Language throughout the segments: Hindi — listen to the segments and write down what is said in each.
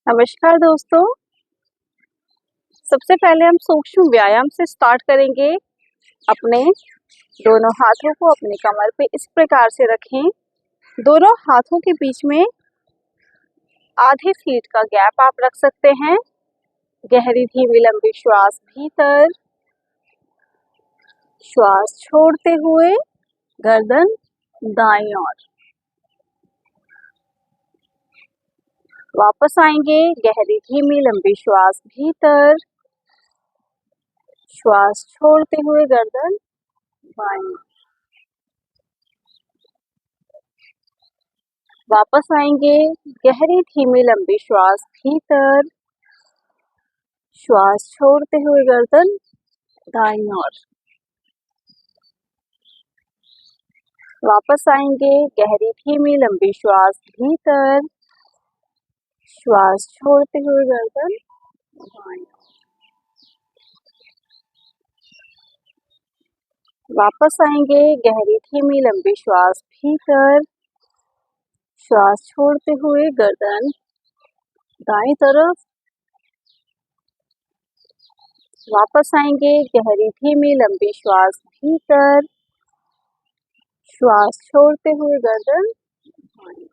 नमस्कार दोस्तों। सबसे पहले हम सूक्ष्म व्यायाम से स्टार्ट करेंगे। अपने दोनों हाथों को अपनी कमर पे इस प्रकार से रखें। दोनों हाथों के बीच में आधे फीट का गैप आप रख सकते हैं। गहरी धीमी लंबी श्वास भीतर, श्वास छोड़ते हुए गर्दन दाईं ओर। वापस आएंगे, गहरी धीमी लंबी श्वास भीतर, श्वास छोड़ते हुए गर्दन बाईं। वापस आएंगे, गहरी धीमी लंबी श्वास भीतर, श्वास छोड़ते हुए गर्दन दाईं ओर। वापस आएंगे, गहरी धीमी लंबी श्वास भीतर, श्वास छोड़ते हुए गर्दन बाईं। वापस आएंगे, गहरी धीमी लंबी श्वास भीतर, श्वास छोड़ते हुए गर्दन दाईं तरफ। वापस आएंगे, गहरी धीमी लंबी श्वास भीतर, श्वास छोड़ते हुए गर्दन बाईं।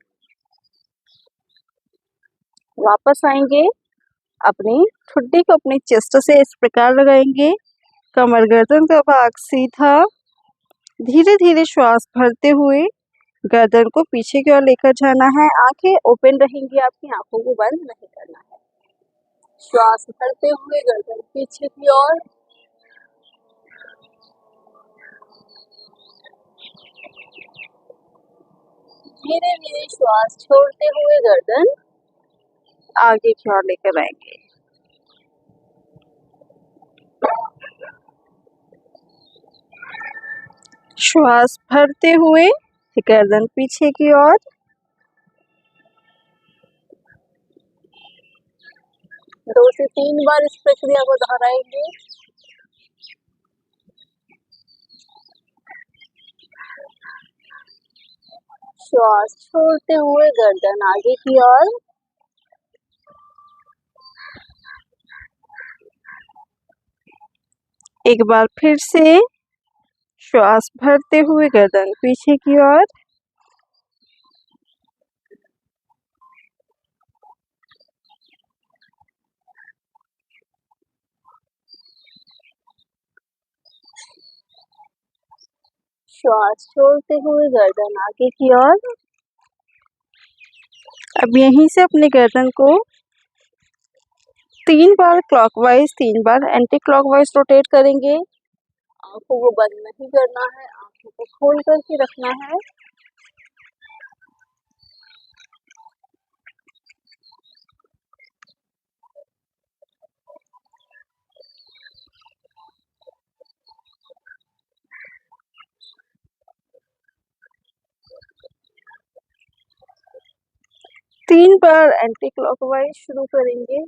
वापस आएंगे, अपनी ठुड्डी को अपनी चेस्ट से इस प्रकार लगाएंगे। कमर गर्दन का भाग सीधा, धीरे धीरे श्वास भरते हुए गर्दन को पीछे की ओर लेकर जाना है। आंखें ओपन रहेंगी, आपकी आंखों को बंद नहीं करना है। श्वास भरते हुए गर्दन पीछे की ओर। धीरे धीरे श्वास छोड़ते हुए गर्दन आगे की ओर लेकर आएंगे। श्वास भरते हुए गर्दन पीछे की ओर। दो से तीन बार इस प्रक्रिया को दोहराएंगे। श्वास छोड़ते हुए गर्दन आगे की ओर। एक बार फिर से श्वास भरते हुए गर्दन पीछे की ओर। श्वास छोड़ते हुए गर्दन आगे की ओर। अब यहीं से अपनी गर्दन को 3 बार क्लॉकवाइज, 3 बार एंटी क्लॉकवाइज रोटेट करेंगे। आंखों को बंद नहीं करना है, आंखों को खोल करके रखना है। तीन बार एंटी क्लॉकवाइज शुरू करेंगे।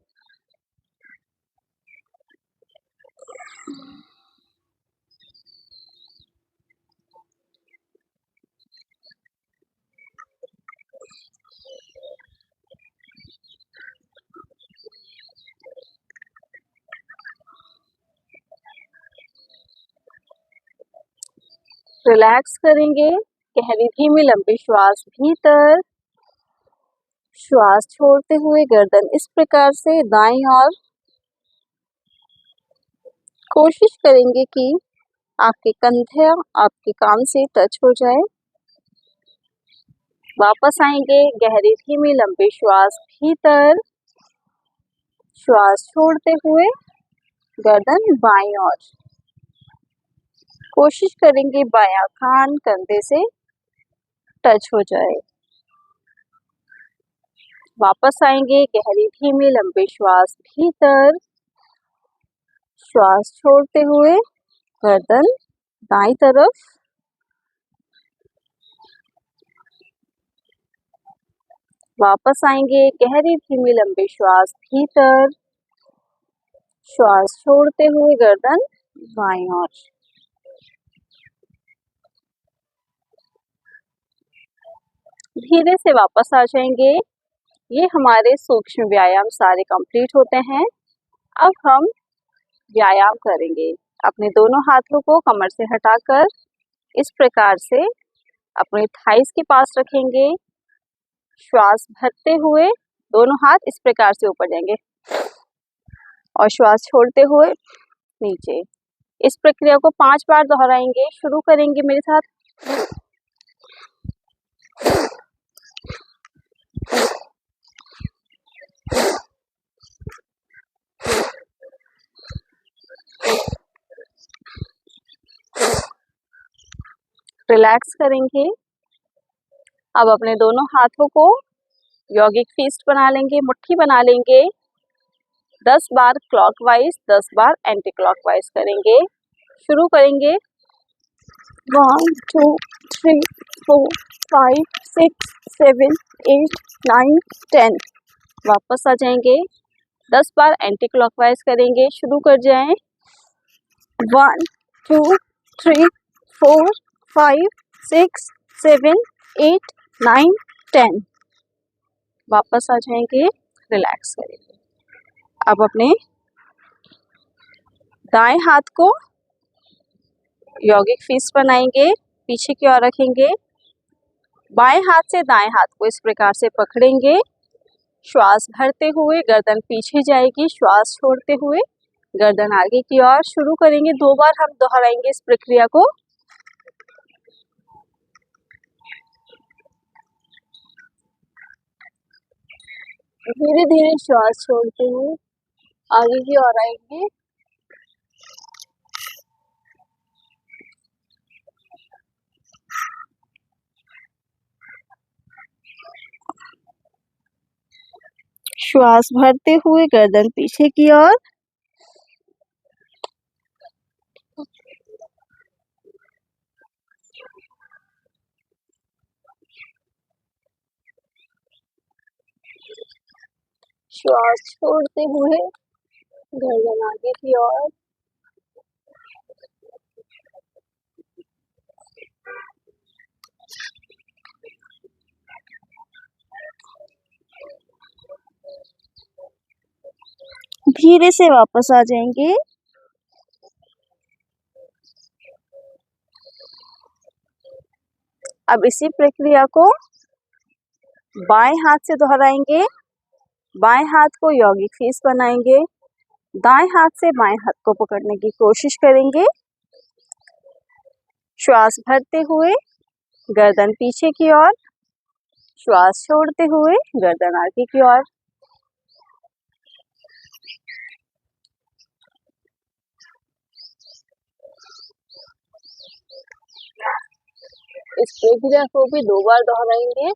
रिलैक्स करेंगे, गहरी धीमी लंबी श्वास भीतर, श्वास छोड़ते हुए गर्दन इस प्रकार से दाईं ओर। कोशिश करेंगे कि आपके कंधे आपके कान से टच हो जाए। वापस आएंगे, गहरी धीमी लंबी श्वास भीतर, श्वास छोड़ते हुए गर्दन बाईं ओर। कोशिश करेंगे बायां कान कंधे से टच हो जाए। वापस आएंगे, गहरी धीमी लंबी श्वास भीतर, श्वास छोड़ते हुए गर्दन दाईं तरफ। वापस आएंगे, गहरी धीमी लंबी श्वास भीतर, श्वास छोड़ते हुए गर्दन बाईं ओर। धीरे से वापस आ जाएंगे, ये हमारे सूक्ष्म व्यायाम सारे कंप्लीट होते हैं। अब हम व्यायाम करेंगे। अपने दोनों हाथों को कमर से हटाकर इस प्रकार से अपने थाइस के पास रखेंगे। श्वास भरते हुए दोनों हाथ इस प्रकार से ऊपर जाएंगे और श्वास छोड़ते हुए नीचे। इस प्रक्रिया को 5 बार दोहराएंगे। शुरू करेंगे मेरे साथ। रिलैक्स करेंगे। अब अपने दोनों हाथों को यौगिक फिस्ट बना लेंगे, मुट्ठी बना लेंगे। 10 बार क्लॉकवाइज, 10 बार एंटी क्लॉकवाइज करेंगे। शुरू करेंगे। 1 2 3 4 5 6 7 8 9 10। वापस आ जाएंगे। 10 बार एंटी क्लॉकवाइज करेंगे। शुरू कर जाएं। 1 2 3 4 5 6 7 8 9 10। वापस आ जाएंगे। रिलैक्स करेंगे। अब अपने दाएं हाथ को यौगिक फिस्ट बनाएंगे, पीछे की ओर रखेंगे। बाएं हाथ से दाएं हाथ को इस प्रकार से पकड़ेंगे। श्वास भरते हुए गर्दन पीछे जाएगी, श्वास छोड़ते हुए गर्दन आगे की ओर। शुरू करेंगे। 2 बार हम दोहराएंगे इस प्रक्रिया को। धीरे धीरे श्वास छोड़ते हुए आगे की ओर आएंगे। श्वास भरते हुए गर्दन पीछे की ओर। श्वास छोड़ते हुए गर्दन आगे की ओर। धीरे से वापस आ जाएंगे। अब इसी प्रक्रिया को बाएं हाथ से दोहराएंगे। बाएं हाथ को यौगिक फिस्ट बनाएंगे। दाएं हाथ से बाएं हाथ को पकड़ने की कोशिश करेंगे। श्वास भरते हुए गर्दन पीछे की ओर, श्वास छोड़ते हुए गर्दन आगे की ओर। इस प्रक्रिया को भी 2 बार दोहराएंगे।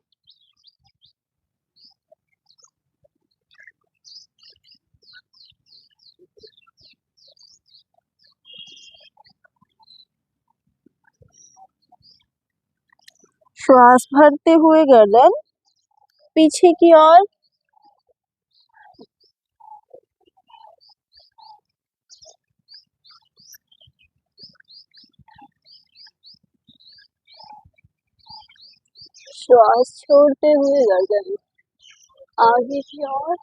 श्वास भरते हुए गर्दन पीछे की ओर। श्वास छोड़ते हुए गर्दन आगे की ओर।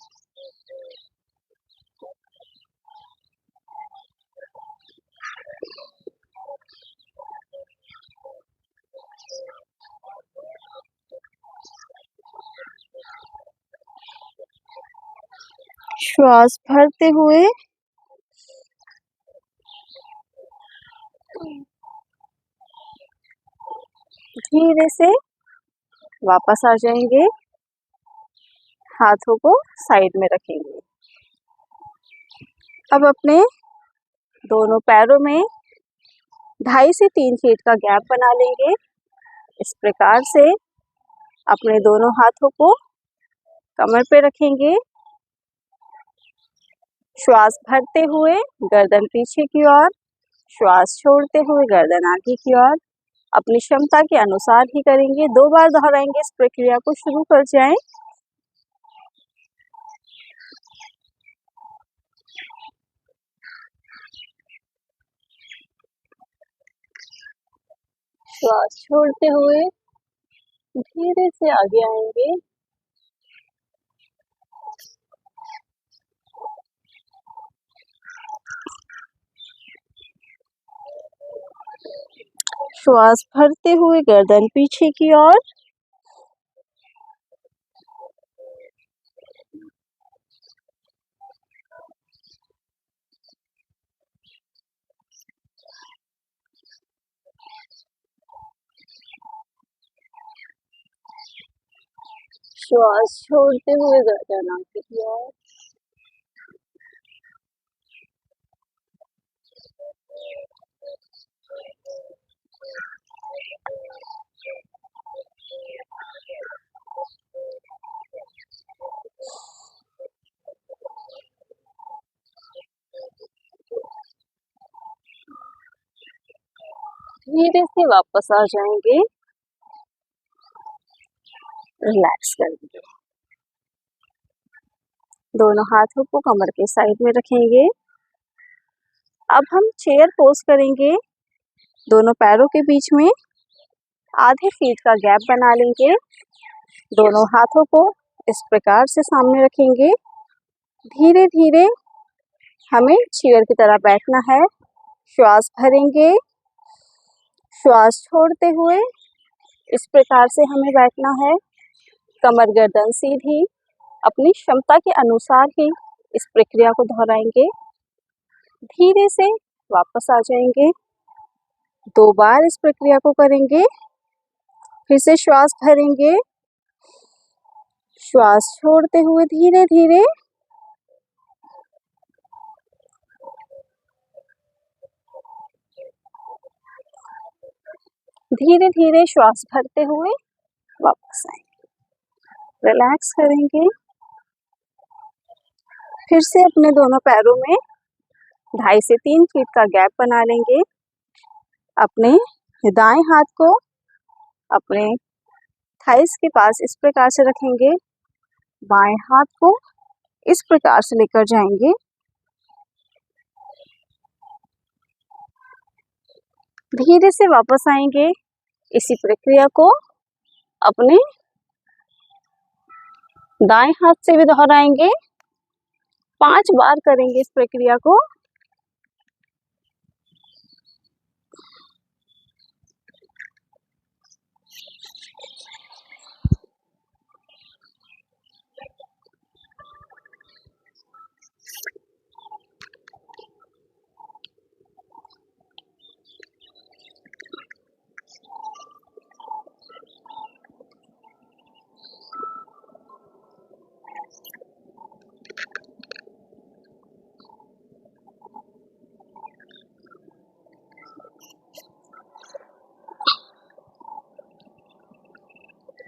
श्वास भरते हुए धीरे से वापस आ जाएंगे। हाथों को साइड में रखेंगे। अब अपने दोनों पैरों में 2.5 से 3 फीट का गैप बना लेंगे। इस प्रकार से अपने दोनों हाथों को कमर पे रखेंगे। श्वास भरते हुए गर्दन पीछे की ओर, श्वास छोड़ते हुए गर्दन आगे की ओर। अपनी क्षमता के अनुसार ही करेंगे। 2 बार दोहराएंगे इस प्रक्रिया को। शुरू कर जाएं। श्वास छोड़ते हुए धीरे से आगे आएंगे। श्वास भरते हुए गर्दन पीछे की ओर। श्वास छोड़ते हुए गर्दन आगे की ओर। धीरे से वापस आ जाएंगे, रिलैक्स करेंगे। दोनों हाथों को कमर के साइड में रखेंगे। अब हम चेयर पोज करेंगे। दोनों पैरों के बीच में आधे फीट का गैप बना लेंगे। दोनों हाथों को इस प्रकार से सामने रखेंगे। धीरे धीरे हमें चेयर की तरह बैठना है। श्वास भरेंगे, श्वास छोड़ते हुए इस प्रकार से हमें बैठना है। कमर गर्दन सीधी, अपनी क्षमता के अनुसार ही इस प्रक्रिया को दोहराएंगे। धीरे से वापस आ जाएंगे। 2 बार इस प्रक्रिया को करेंगे। फिर से श्वास भरेंगे, श्वास छोड़ते हुए धीरे धीरे धीरे धीरे श्वास भरते हुए वापस आएंगे, रिलैक्स करेंगे। फिर से अपने दोनों पैरों में 2.5 से 3 फीट का गैप बना लेंगे। अपने दाएं हाथ को अपने थाइस के पास इस प्रकार से रखेंगे। बाएं हाथ को इस प्रकार से लेकर जाएंगे। धीरे से वापस आएंगे। इसी प्रक्रिया को अपने दाएं हाथ से भी दोहराएंगे। 5 बार करेंगे इस प्रक्रिया को।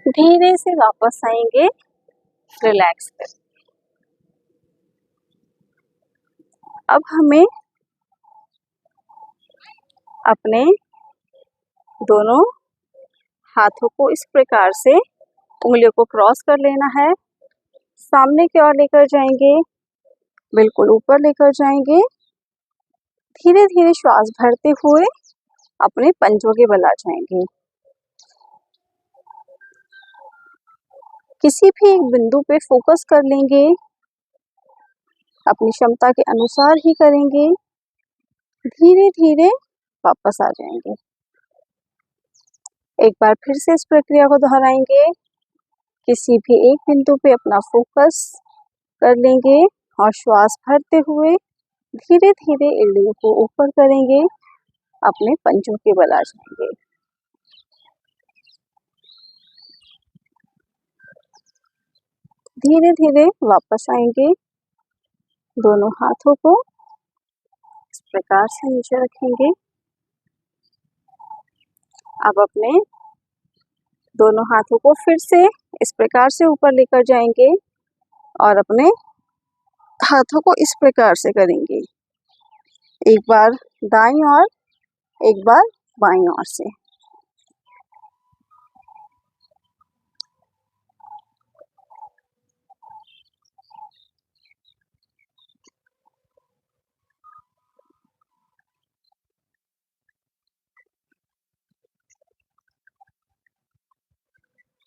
धीरे से वापस आएंगे, रिलैक्स कर। अब हमें अपने दोनों हाथों को इस प्रकार से उंगलियों को क्रॉस कर लेना है। सामने की ओर लेकर जाएंगे, बिल्कुल ऊपर लेकर जाएंगे। धीरे धीरे श्वास भरते हुए अपने पंजों के बल आ जाएंगे। किसी भी एक बिंदु पे फोकस कर लेंगे। अपनी क्षमता के अनुसार ही करेंगे। धीरे धीरे वापस आ जाएंगे। एक बार फिर से इस प्रक्रिया को दोहराएंगे। किसी भी एक बिंदु पे अपना फोकस कर लेंगे और श्वास भरते हुए धीरे धीरे एड़ियों को ऊपर करेंगे। अपने पंजों के बल आ जाएंगे। धीरे धीरे वापस आएंगे। दोनों हाथों को इस प्रकार से नीचे रखेंगे। अब अपने दोनों हाथों को फिर से इस प्रकार से ऊपर लेकर जाएंगे और अपने हाथों को इस प्रकार से करेंगे। एक बार दाईं ओर, एक बार बाईं ओर से।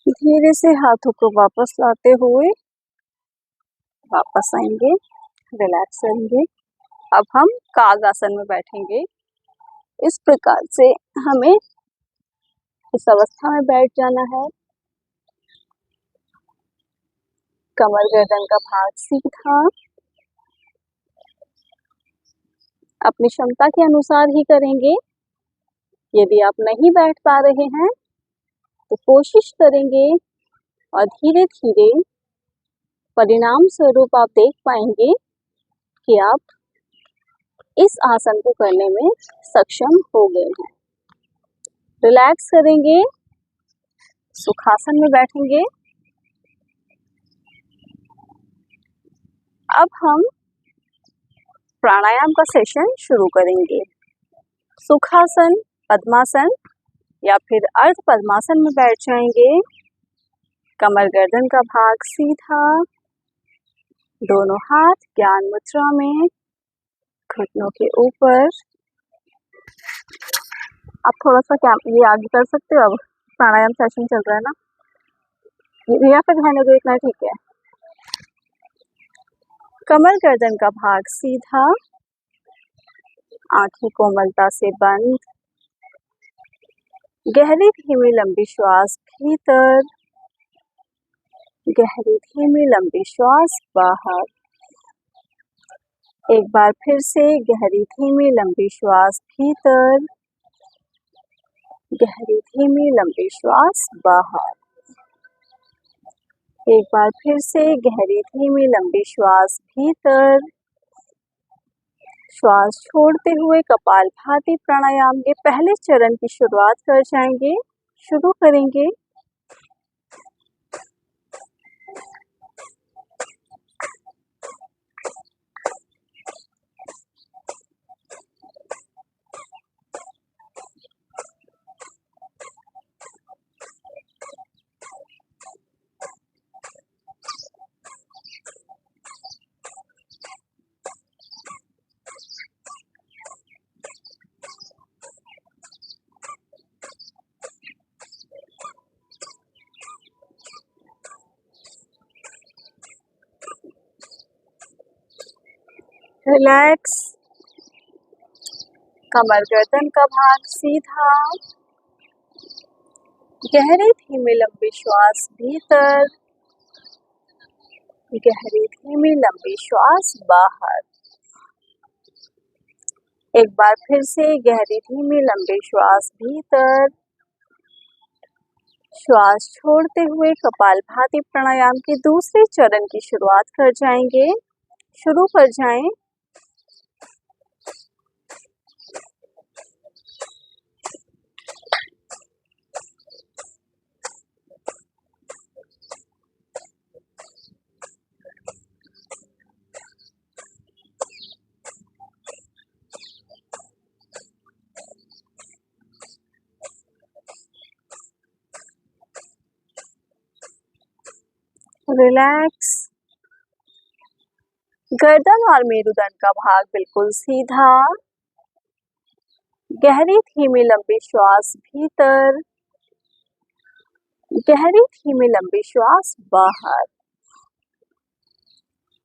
धीरे से हाथों को वापस लाते हुए वापस आएंगे, रिलैक्स करेंगे। अब हम काग आसन में बैठेंगे। इस प्रकार से हमें इस अवस्था में बैठ जाना है। कमर गर्दन का भाग सीधा, अपनी क्षमता के अनुसार ही करेंगे। यदि आप नहीं बैठ पा रहे हैं तो कोशिश करेंगे और धीरे धीरे परिणाम स्वरूप आप देख पाएंगे कि आप इस आसन को करने में सक्षम हो गए हैं। रिलैक्स करेंगे, सुखासन में बैठेंगे। अब हम प्राणायाम का सेशन शुरू करेंगे। सुखासन, पद्मासन या फिर अर्ध पद्मासन में बैठ जाएंगे। कमर गर्दन का भाग सीधा, दोनों हाथ ज्ञान मुद्रा में, घुटनों के ऊपर। आप थोड़ा सा ये आगे कर सकते हो। अब प्राणायाम सेशन चल रहा है ना, या फिर रहने दो, इतना ठीक है। कमर गर्दन का भाग सीधा, आंखें कोमलता से बंद। गहरी धीमी लंबी श्वास भीतर, गहरी धीमी लंबी श्वास बाहर। एक बार फिर से गहरी धीमी लंबी श्वास भीतर, गहरी धीमी लंबी श्वास बाहर। एक बार फिर से गहरी धीमी लंबी श्वास भीतर। श्वास छोड़ते हुए कपालभाति प्राणायाम के पहले चरण की शुरुआत कर जाएंगे। शुरू करेंगे। रिलैक्स, कमर गर्दन का भाग सीधा, गहरी धीमी लंबी श्वास भीतर, गहरी धीमी लंबी श्वास बाहर। एक बार फिर से गहरी धीमी लंबी श्वास भीतर। श्वास छोड़ते हुए कपालभाति प्राणायाम के दूसरे चरण की शुरुआत कर जाएंगे। शुरू कर जाएं। रिलैक्स, गर्दन और मेरुदंड का भाग बिल्कुल सीधा, गहरी धीमी लंबी श्वास भीतर, गहरी धीमी लंबी श्वास बाहर।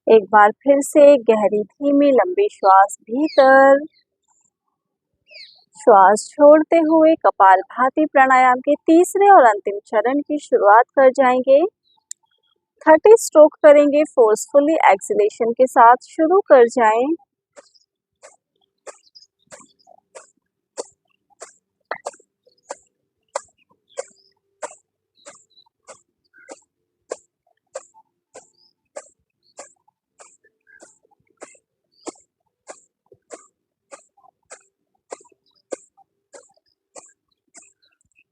एक बार फिर से गहरी धीमी लंबी श्वास भीतर। श्वास छोड़ते हुए कपालभाति प्राणायाम के तीसरे और अंतिम चरण की शुरुआत कर जाएंगे। 30 स्ट्रोक करेंगे फोर्सफुली एक्सलेशन के साथ। शुरू कर जाएं।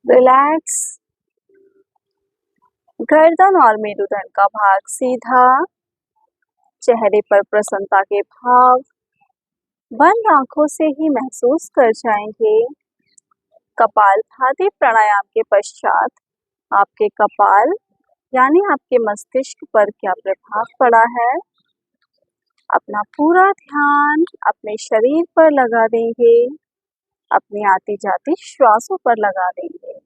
रिलैक्स, गर्दन और मेरुदंड का भाग सीधा, चेहरे पर प्रसन्नता के भाव बंद आंखों से ही महसूस कर जाएंगे। कपालभाति प्राणायाम के पश्चात आपके कपाल यानी आपके मस्तिष्क पर क्या प्रभाव पड़ा है, अपना पूरा ध्यान अपने शरीर पर लगा देंगे, अपनी आती जाती श्वासों पर लगा देंगे।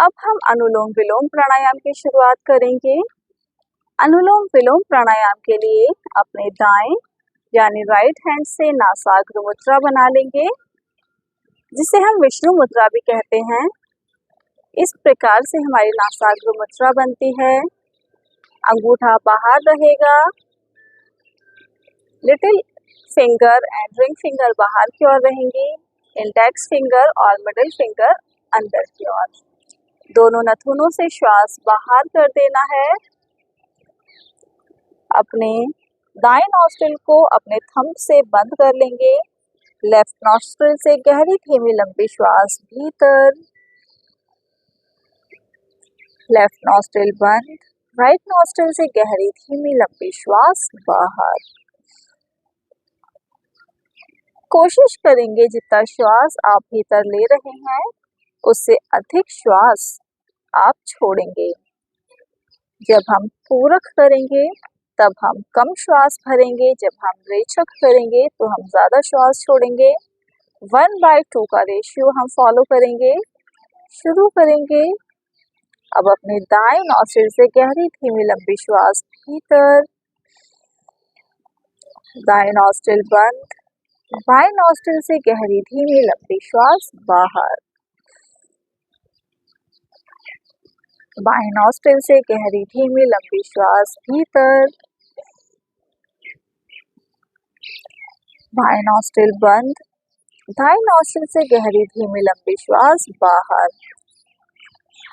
अब हम अनुलोम विलोम प्राणायाम की शुरुआत करेंगे। अनुलोम विलोम प्राणायाम के लिए अपने दाएं यानी राइट हैंड से नासाग्र मुद्रा बना लेंगे, जिसे हम विष्णु मुद्रा भी कहते हैं। इस प्रकार से हमारी नासाग्र मुद्रा बनती है। अंगूठा बाहर रहेगा, little finger and ring finger बाहर की ओर रहेंगी, इंडेक्स फिंगर और मिडिल फिंगर अंदर की ओर। दोनों नाखूनों से श्वास बाहर कर देना है। अपने दाएं नॉस्ट्रिल को अपने थंब से बंद कर लेंगे। लेफ्ट नॉस्ट्रिल से गहरी धीमी लंबी श्वास भीतर, लेफ्ट नॉस्ट्रिल बंद, राइट नॉस्ट्रिल से गहरी धीमी लंबी श्वास बाहर। कोशिश करेंगे जितना श्वास आप भीतर ले रहे हैं उससे अधिक श्वास आप छोड़ेंगे। जब हम पूरक करेंगे तब हम कम श्वास भरेंगे, जब हम रेचक करेंगे तो हम ज़्यादा श्वास छोड़ेंगे। 1/2 का रेशियो हम फॉलो करेंगे। शुरू करेंगे। अब अपने दाएं नॉस्ट्रिल से गहरी धीमी लंबी श्वास भीतर, दाएं नॉस्ट्रिल बंद, बाएं नॉस्ट्रिल से गहरी धीमी लंबी श्वास बाहर, बाएं नॉस्ट्रिल से गहरी धीमी लंबी श्वास भीतर, बाएं नॉस्ट्रिल बंद, दाएं नॉस्ट्रिल से गहरी धीमी लंबी श्वास बाहर।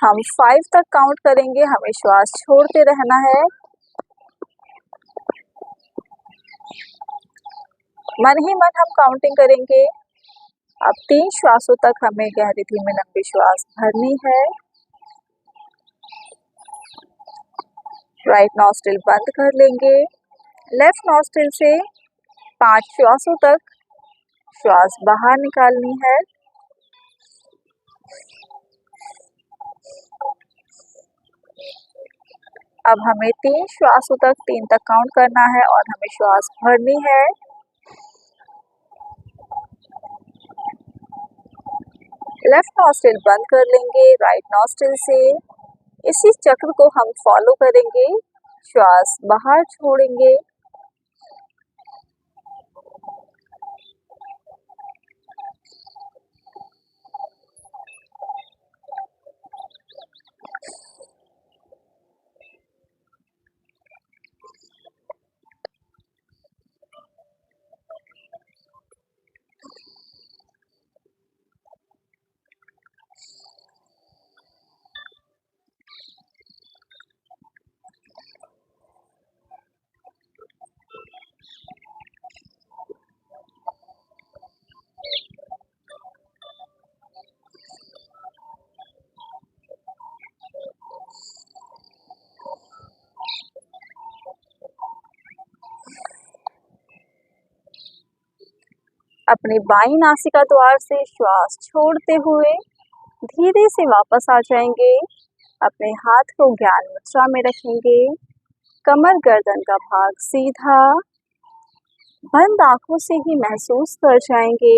हम 5 तक काउंट करेंगे, हमें श्वास छोड़ते रहना है। मन ही मन हम काउंटिंग करेंगे। अब 3 श्वासों तक हमें गहरी धीमी लंबी श्वास भरनी है। राइट नॉस्ट्रिल बंद कर लेंगे। लेफ्ट नॉस्ट्रिल से 5 श्वासों तक श्वास बाहर निकालनी है। अब हमें 3 श्वासों तक 3 तक काउंट करना है और हमें श्वास भरनी है। लेफ्ट नॉस्ट्रिल बंद कर लेंगे। राइट नॉस्ट्रिल से इसी चक्र को हम फॉलो करेंगे। श्वास बाहर छोड़ेंगे। अपने बाईं नासिका द्वार से श्वास छोड़ते हुए धीरे से वापस आ जाएंगे। अपने हाथ को ज्ञान मुद्रा में रखेंगे। कमर गर्दन का भाग सीधा, बंद आंखों से ही महसूस कर जाएंगे।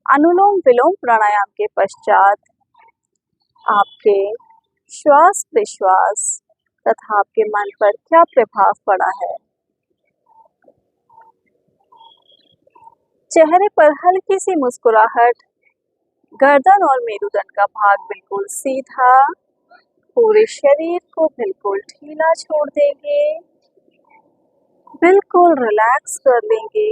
अनुलोम विलोम प्राणायाम के पश्चात आपके श्वास प्रश्वास तथा आपके मन पर क्या प्रभाव पड़ा है। चेहरे पर हल्की सी मुस्कुराहट, गर्दन और मेरुदंड का भाग बिल्कुल सीधा, पूरे शरीर को बिल्कुल ढीला छोड़ देंगे, बिल्कुल रिलैक्स कर लेंगे।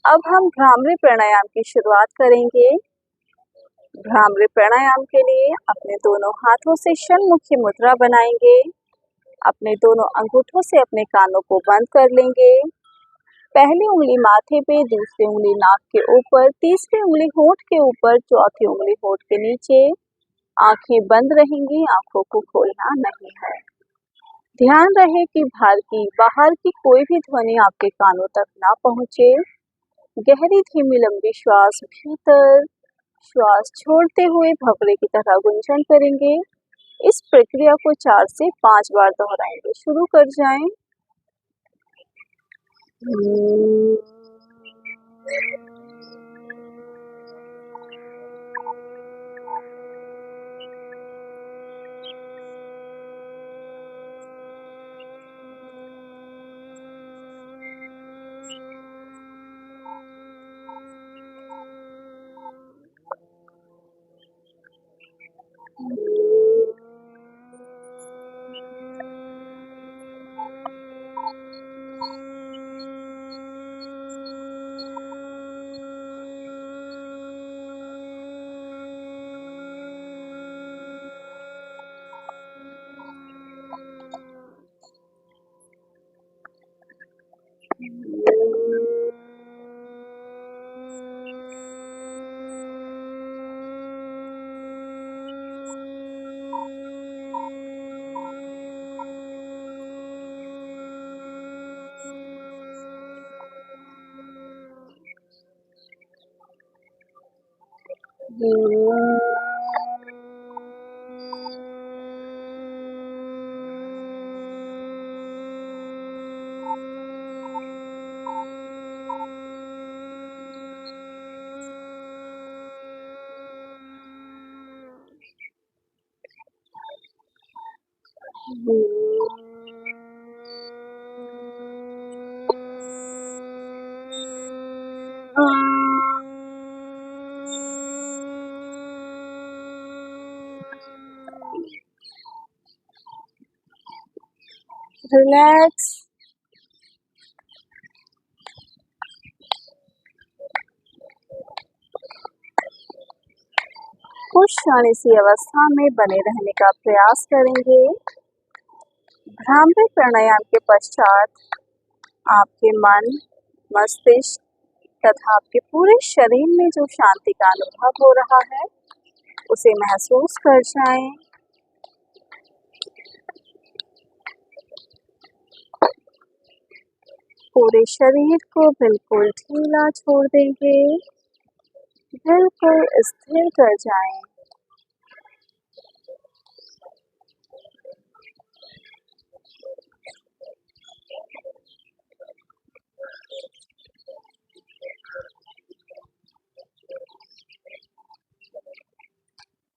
अब हम भ्रामरी प्राणायाम की शुरुआत करेंगे। भ्रामरी प्राणायाम के लिए अपने दोनों हाथों से षण्मुखी मुद्रा बनाएंगे। अपने दोनों अंगूठों से अपने कानों को बंद कर लेंगे। पहली उंगली माथे पे, दूसरी उंगली नाक के ऊपर, तीसरी उंगली होंठ के ऊपर, चौथी उंगली होंठ के नीचे। आंखें बंद रहेंगी, आंखों को खोलना नहीं है। ध्यान रहे कि बाहर की कोई भी ध्वनि आपके कानों तक ना पहुंचे। गहरी धीमी लंबी श्वास भीतर, श्वास छोड़ते हुए भंवरे की तरह गुंजन करेंगे। इस प्रक्रिया को 4 से 5 बार दोहराएंगे। शुरू कर जाएं। रिलैक्स। कुछ क्षण इसी अवस्था में बने रहने का प्रयास करेंगे। भ्रामरी प्राणायाम के पश्चात आपके मन, मस्तिष्क तथा आपके पूरे शरीर में जो शांति का अनुभव हो रहा है उसे महसूस कर जाएं। पूरे शरीर को बिल्कुल ढीला छोड़ देंगे। बिल्कुल स्थिर कर जाएं।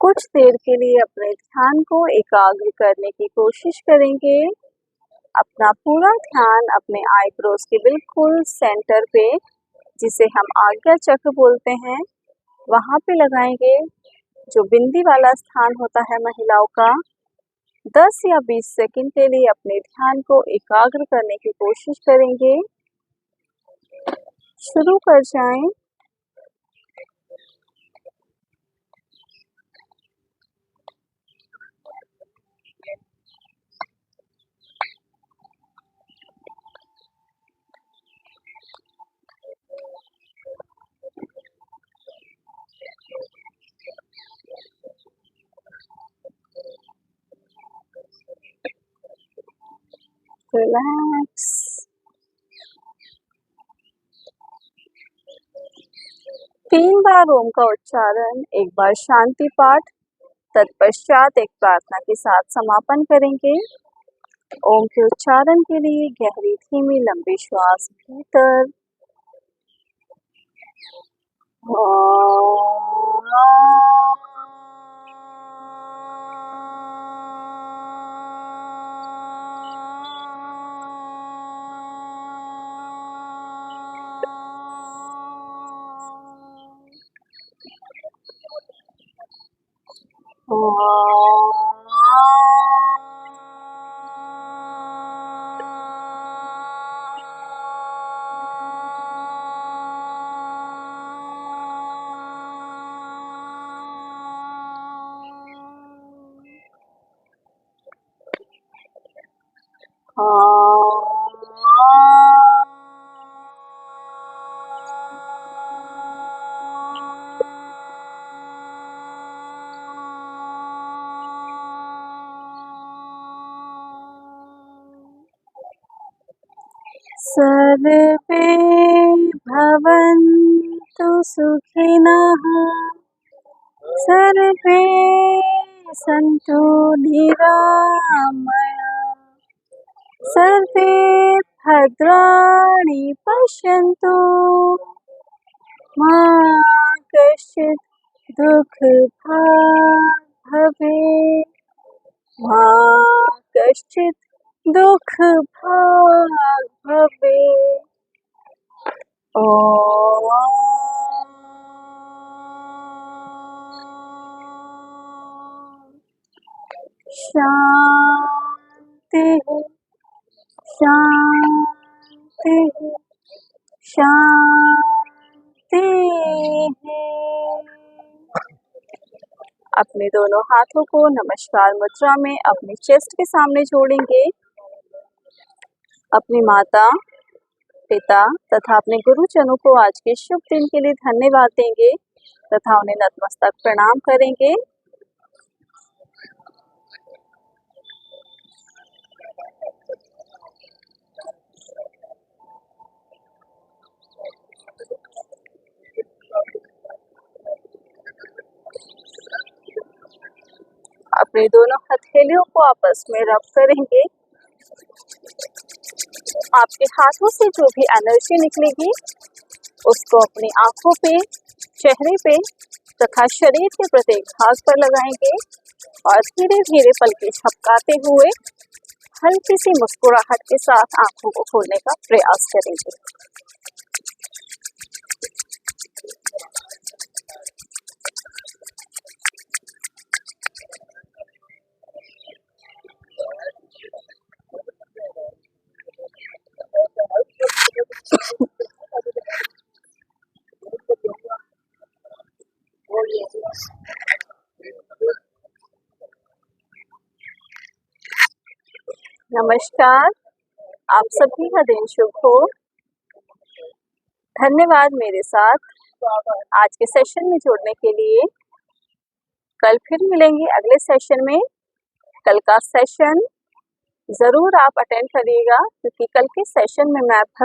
कुछ देर के लिए अपने ध्यान को एकाग्र करने की कोशिश करेंगे। अपना पूरा ध्यान अपने आईब्रोज के बिल्कुल सेंटर पे, जिसे हम आज्ञा चक्र बोलते हैं, वहाँ पे लगाएंगे। जो बिंदी वाला स्थान होता है महिलाओं का। 10 या 20 सेकंड के लिए अपने ध्यान को एकाग्र करने की कोशिश करेंगे। शुरू कर जाएं। रिलैक्स। 3 बार ओम का उच्चारण, एक बार शांति पाठ, तत्पश्चात एक प्रार्थना के साथ समापन करेंगे। ओम के उच्चारण के लिए गहरी धीमी लंबी श्वास भीतर सर्वे भवन्तु सुखिनः। सर्वे सन्तु निरामया सर्वे भद्राणि पश्यन्तु मा कश्चित् दुःखभाग् भवेत् मा कश्चित् दुःखभाग् भवेत्। शांति शांति शांति। अपने दोनों हाथों को नमस्कार मुद्रा में अपने चेस्ट के सामने जोड़ेंगे। अपनी माता पिता तथा अपने गुरुजनों को आज के शुभ दिन के लिए धन्यवाद देंगे तथा उन्हें नतमस्तक प्रणाम करेंगे। अपने दोनों हथेलियों को आपस में रब करेंगे। आपके हाथों से जो भी एनर्जी निकलेगी उसको अपनी आंखों पे, चेहरे पे तथा शरीर के प्रत्येक भाग पर लगाएंगे और धीरे धीरे पलकें झपकाते हुए हल्की सी मुस्कुराहट के साथ आंखों को खोलने का प्रयास करेंगे। नमस्कार, आप सभी का दिन शुभ हो। धन्यवाद मेरे साथ आज के सेशन में जुड़ने के लिए। कल फिर मिलेंगे अगले सेशन में। कल का सेशन ज़रूर आप अटेंड करिएगा क्योंकि कल के सेशन में मैं